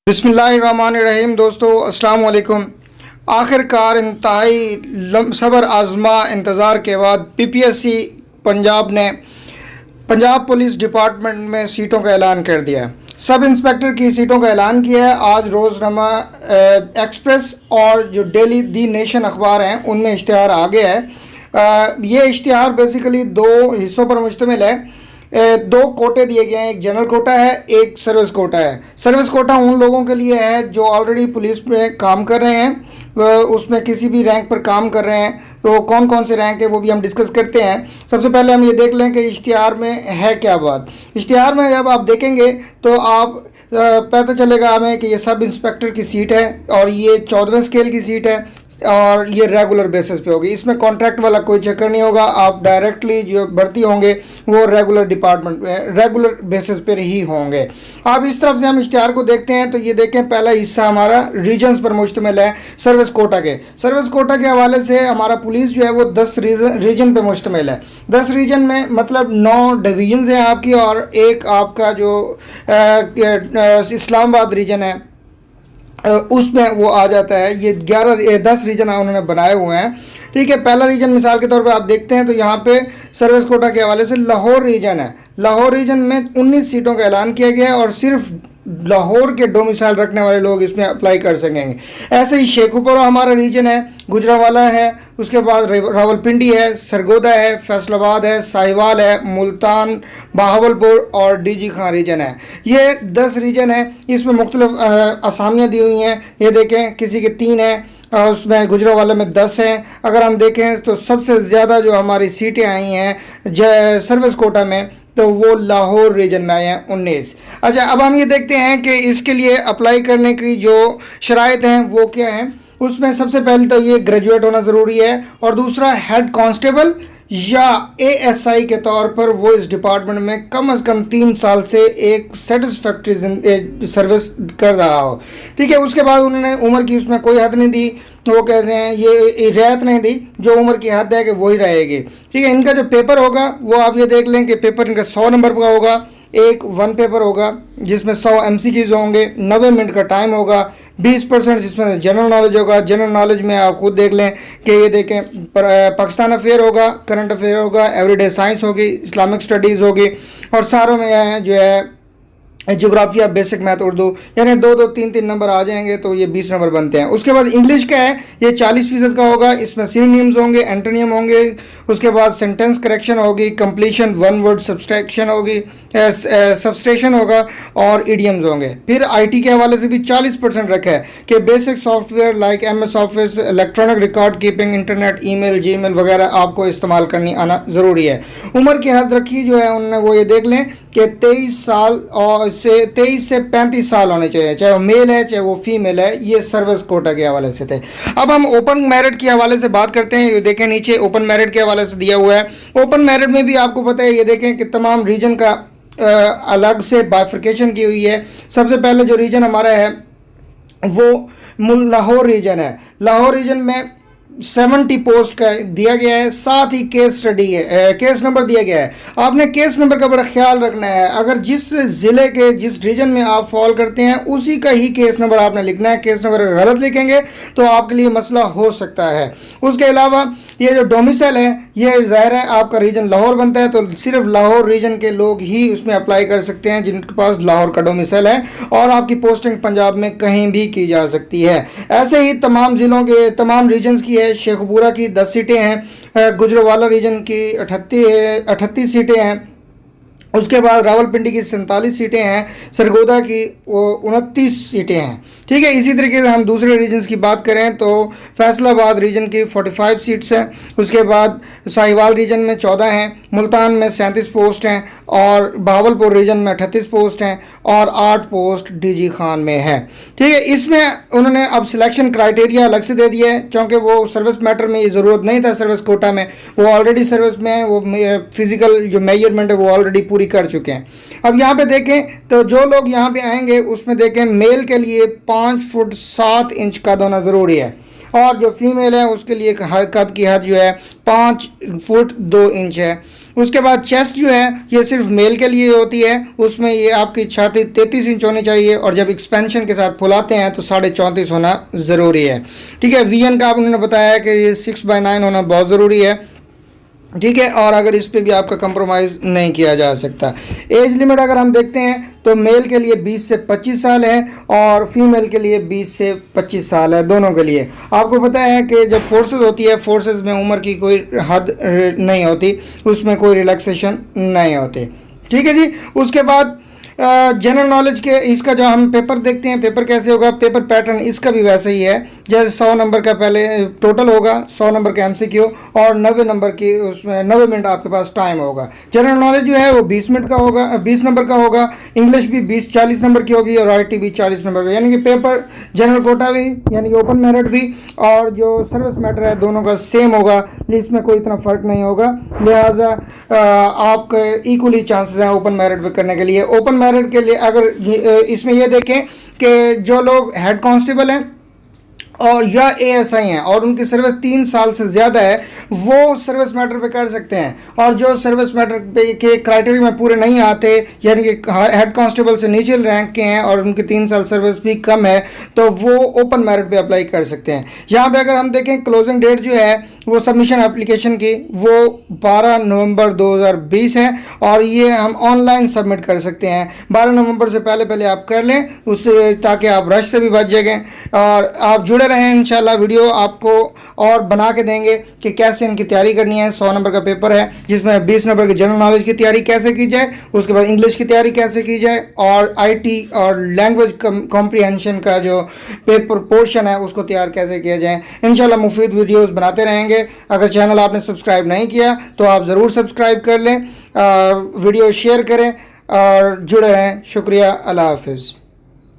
बिस्मिल्लाहिर्रहमानिर्रहीम। दोस्तों अस्सलाम वालेकुम। आखिरकार इंतहाई सब्र आज़मा इंतज़ार के बाद पीपीएससी पंजाब ने पंजाब पुलिस डिपार्टमेंट में सीटों का ऐलान कर दिया है। सब इंस्पेक्टर की सीटों का ऐलान किया है। आज रोज़नामा एक्सप्रेस और जो डेली दी नेशन अखबार हैं उनमें इश्तिहार आ गया है। ये इश्तिहार बेसिकली दो हिस्सों पर मुश्तमिल है। दो कोटे दिए गए हैं, एक जनरल कोटा है, एक सर्विस कोटा है। सर्विस कोटा उन लोगों के लिए है जो ऑलरेडी पुलिस में काम कर रहे हैं, उसमें किसी भी रैंक पर काम कर रहे हैं। तो कौन कौन से रैंक है वो भी हम डिस्कस करते हैं। सबसे पहले हम ये देख लें कि इश्तिहार में है क्या बात। इश्तिहार में जब आप देखेंगे तो आप पता चलेगा हमें कि ये सब इंस्पेक्टर की सीट है और ये 14वें स्केल की सीट है और ये रेगुलर बेसिस पे होगी। इसमें कॉन्ट्रैक्ट वाला कोई चक्कर नहीं होगा। आप डायरेक्टली जो भर्ती होंगे वो रेगुलर डिपार्टमेंट में रेगुलर बेसिस पे ही होंगे। अब इस तरफ से हम इश्तिहार को देखते हैं तो ये देखें, पहला हिस्सा हमारा रीजन्स पर मुश्तमिल है सर्विस कोटा के। सर्विस कोटा के हवाले से हमारा पुलिस जो है वो 10 रीजन पे मुश्तमिल है। 10 रीजन में मतलब 9 डिवीजन्स हैं आपकी और एक आपका जो इस्लामाबाद रीजन है उसमें वो आ जाता है। ये 10 रीजन उन्होंने बनाए हुए हैं। ठीक है, पहला रीजन मिसाल के तौर पे आप देखते हैं तो यहाँ पे सर्विस कोटा के हवाले से लाहौर रीजन है। लाहौर रीजन में 19 सीटों का ऐलान किया गया है और सिर्फ लाहौर के डोमिसाइल रखने वाले लोग इसमें अप्लाई कर सकेंगे। ऐसे ही शेखुपुरा हमारा रीजन है, गुजरांवाला है, उसके बाद रावलपिंडी है, सरगोदा है, फैसलाबाद है, साहिवाल है, मुल्तान, बहावलपुर और डीजी खां रीजन है। ये 10 रीजन है। इसमें मुख्तलिफ असामियाँ दी हुई हैं। ये देखें, किसी के 3 हैं, उसमें गुजरांवाला में 10 हैं। अगर हम देखें तो सबसे ज़्यादा जो हमारी सीटें आई हैं सर्विस कोटा में तो वो लाहौर रीजन में आए हैं 19। अच्छा, अब हम ये देखते हैं कि इसके लिए अप्लाई करने की जो शराइत हैं वो क्या हैं। उसमें सबसे पहले तो ये ग्रेजुएट होना ज़रूरी है और दूसरा हेड कांस्टेबल या एएसआई के तौर पर वो इस डिपार्टमेंट में कम से कम 3 साल से एक सेटिस्फैक्ट्री सर्विस कर रहा हो। ठीक है, उसके बाद उन्होंने उम्र की उसमें कोई हद नहीं दी। वो कहते हैं ये रियायत नहीं दी, जो उम्र की हद है कि वही रहेगी। ठीक है, इनका जो पेपर होगा वो आप ये देख लें कि पेपर इनका 100 नंबर का होगा। एक 1 पेपर होगा जिसमें 100 MCQs होंगे, 90 मिनट का टाइम होगा, 20% जिसमें जनरल नॉलेज होगा। जनरल नॉलेज में आप खुद देख लें कि ये देखें, पाकिस्तान अफेयर होगा, करंट अफेयर होगा, एवरीडे साइंस होगी, इस्लामिक स्टडीज़ होगी और सारों में जो है ज्योग्राफिया, बेसिक मैथ, उर्दू, यानी 2-2, 3-3 नंबर आ जाएंगे तो ये 20 नंबर बनते हैं। उसके बाद इंग्लिश का है, ये 40% का होगा। इसमें सिनोनिम्स होंगे, एंटोनियम होंगे, उसके बाद सेंटेंस करेक्शन होगी, कंप्लीशन, वन वर्ड सब्सट्रैक्शन होगी, सबस्ट्रेशन होगा और इडियम्स होंगे। फिर आईटी के हवाले से भी 40% रखा है कि basic software like MS office, electronic record keeping, internet, email, Gmail वगैरह आपको इस्तेमाल करनी आना ज़रूरी है। उम्र की हद रखी जो है उन्होंने वो ये देख लें कि 23 साल और 23 से 35 साल होने चाहिए, चाहे वो मेल है चाहे वो फीमेल है। ये सर्विस कोटा के हवाले से थे। अब हम ओपन मेरिट के हवाले से बात करते हैं। ये देखें, नीचे ओपन मेरिट के हवाले से दिया हुआ है। ओपन मेरिट में भी आपको पता है, ये देखें कि तमाम रीजन का अलग से बाइफर्केशन की हुई है। सबसे पहले जो रीजन हमारा है वो लाहौर रीजन है। लाहौर रीजन में 70 पोस्ट का दिया गया है, साथ ही केस स्टडी है, केस नंबर दिया गया है। आपने केस नंबर का बड़ा ख्याल रखना है। अगर जिस ज़िले के जिस रीजन में आप फॉल करते हैं उसी का ही केस नंबर आपने लिखना है। केस नंबर गलत लिखेंगे तो आपके लिए मसला हो सकता है। उसके अलावा ये जो डोमिसाइल है, ये ज़ाहिर है आपका रीजन लाहौर बनता है तो सिर्फ लाहौर रीजन के लोग ही उसमें अप्लाई कर सकते हैं जिनके पास लाहौर का डोमिसाइल है और आपकी पोस्टिंग पंजाब में कहीं भी की जा सकती है। ऐसे ही तमाम ज़िलों के तमाम रीजन्स की है। शेखपुरा की 10 सीटें हैं, गुजरांवाला रीजन की 38 सीटें हैं, उसके बाद रावलपिंडी की 47 सीटें हैं, सरगोदा की 29 सीटें हैं। ठीक है, इसी तरीके से हम दूसरे रीजन्स की बात करें तो फैसलाबाद रीजन की 45 सीट्स हैं, उसके बाद साहिवाल रीजन में 14 हैं, मुल्तान में 37 पोस्ट हैं और बहावलपुर रीजन में 38 पोस्ट हैं और 8 पोस्ट डीजी खान में है। ठीक है, इसमें उन्होंने अब सिलेक्शन क्राइटेरिया अलग से दे दिया है क्योंकि वो सर्विस मैटर में ये ज़रूरत नहीं था। सर्विस कोटा में वो ऑलरेडी सर्विस में वो फिज़िकल जो मेजरमेंट है वो ऑलरेडी पूरी कर चुके हैं। अब यहाँ पे देखें तो जो लोग यहाँ पे आएंगे उसमें देखें, मेल के लिए 5 फुट 7 इंच कद होना ज़रूरी है और जो फीमेल है उसके लिए कद की हद जो है 5 फुट 2 इंच है। उसके बाद चेस्ट जो है ये सिर्फ मेल के लिए होती है, उसमें ये आपकी छाती 33 इंच होनी चाहिए और जब एक्सपेंशन के साथ फुलाते हैं तो 34.5 होना ज़रूरी है। ठीक है, वीएन का आप उन्होंने बताया कि ये 6/9 होना बहुत ज़रूरी है। ठीक है, और अगर इस पे भी आपका कंप्रोमाइज़ नहीं किया जा सकता। एज लिमिट अगर हम देखते हैं तो मेल के लिए 20 से 25 साल है और फीमेल के लिए 20 से 25 साल है, दोनों के लिए। आपको पता है कि जब फोर्सेस होती है, फोर्सेस में उम्र की कोई हद नहीं होती, उसमें कोई रिलैक्सेशन नहीं होती। ठीक है जी। उसके बाद जनरल नॉलेज के इसका जो हम पेपर देखते हैं, पेपर कैसे होगा, पेपर पैटर्न इसका भी वैसे ही है। जैसे 100 नंबर का पहले टोटल होगा, 100 नंबर का एमसीक्यू और 90 नंबर की उसमें 90 मिनट आपके पास टाइम होगा। जनरल नॉलेज जो है वो 20 मिनट का होगा, 20 नंबर का होगा। इंग्लिश भी 40 नंबर की होगी और आईटी भी 40 नंबर का, यानी कि पेपर जनरल कोटा भी यानी कि ओपन मेरिट भी और जो सर्विस मैटर है दोनों का सेम होगा, इसमें कोई इतना फ़र्क नहीं होगा। लिहाजा आपके इक्वली चांसेस हैं ओपन मेरिट पे करने के लिए। ओपन मेरिट के लिए अगर इसमें ये देखें कि जो लोग हेड कांस्टेबल हैं और या एएसआई हैं और उनकी सर्विस 3 साल से ज़्यादा है, वो सर्विस मैटर पे कर सकते हैं। और जो सर्विस मैटर पे के क्राइटेरिया में पूरे नहीं आते, यानी कि हेड कांस्टेबल से नीचे रैंक के हैं और उनकी 3 साल सर्विस भी कम है, तो वो ओपन मेरिट पे अप्लाई कर सकते हैं। यहाँ पे अगर हम देखें क्लोजिंग डेट जो है वो सबमिशन एप्लीकेशन की वो 12 नवंबर 2020 है और ये हम ऑनलाइन सबमिट कर सकते हैं। 12 नवंबर से पहले आप कर लें उससे, ताकि आप रश से भी बच जाएंगे। और आप जुड़े रहें, इंशाल्लाह वीडियो आपको और बना के देंगे कि कैसे इनकी तैयारी करनी है। 100 नंबर का पेपर है जिसमें 20 नंबर की जनरल नॉलेज की तैयारी कैसे की जाए, उसके बाद इंग्लिश की तैयारी कैसे की जाए और आईटी और लैंग्वेज कॉम्प्रिहेंशन का जो पेपर पोर्शन है उसको तैयार कैसे किया जाए। इंशाल्लाह मुफीद वीडियोस बनाते रहेंगे। अगर चैनल आपने सब्सक्राइब नहीं किया तो आप ज़रूर सब्सक्राइब कर लें, वीडियो शेयर करें और जुड़े रहें। शुक्रिया, अल्लाह हाफिज़।